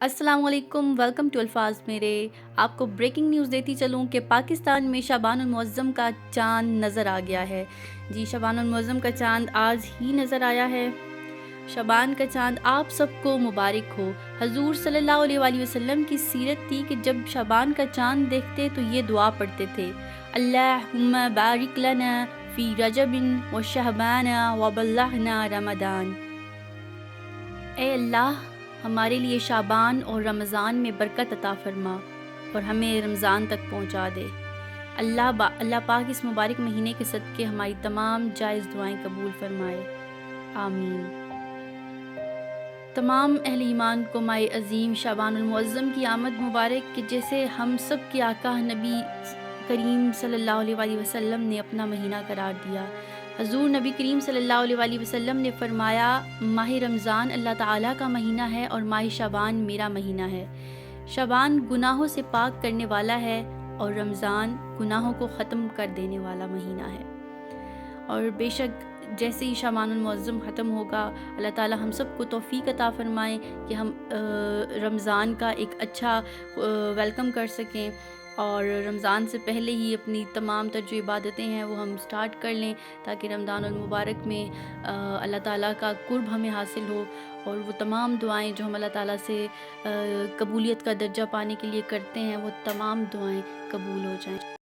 السلام علیکم، welcome to الفاظ میرے۔ آپ کو بریکنگ نیوز دیتی چلوں کہ پاکستان میں شعبان المعظم کا چاند نظر آ گیا ہے۔ جی، شعبان المعظم کا چاند آج ہی نظر آیا ہے۔ شعبان کا چاند آپ سب کو مبارک ہو۔ حضور صلی اللہ علیہ وآلہ وسلم کی سیرت تھی کہ جب شعبان کا چاند دیکھتے تو یہ دعا پڑھتے تھے: اللہم بارک لنا فی رجب و شعبان و بلغنا رمضان۔ اے اللہ، ہمارے لیے شعبان اور رمضان میں برکت عطا فرما اور ہمیں رمضان تک پہنچا دے۔ اللہ پاک اس مبارک مہینے کے صدقے ہماری تمام جائز دعائیں قبول فرمائے، آمین۔ تمام اہل ایمان کو ماہ عظیم شعبان المعظم کی آمد مبارک، کہ جیسے ہم سب کے آقا نبی کریم صلی اللہ علیہ وآلہ وسلم نے اپنا مہینہ قرار دیا۔ حضور نبی کریم صلی اللہ علیہ وآلہ وسلم نے فرمایا، ماہ رمضان اللہ تعالیٰ کا مہینہ ہے اور ماہ شعبان میرا مہینہ ہے۔ شعبان گناہوں سے پاک کرنے والا ہے اور رمضان گناہوں کو ختم کر دینے والا مہینہ ہے۔ اور بے شک جیسے ہی شعبان المعظم ختم ہوگا، اللہ تعالیٰ ہم سب کو توفیق عطا فرمائیں کہ ہم رمضان کا ایک اچھا ویلکم کر سکیں، اور رمضان سے پہلے ہی اپنی تمام جو عبادتیں ہیں وہ ہم سٹارٹ کر لیں، تاکہ رمضان المبارک میں اللہ تعالیٰ کا قرب ہمیں حاصل ہو، اور وہ تمام دعائیں جو ہم اللہ تعالیٰ سے قبولیت کا درجہ پانے کے لیے کرتے ہیں، وہ تمام دعائیں قبول ہو جائیں۔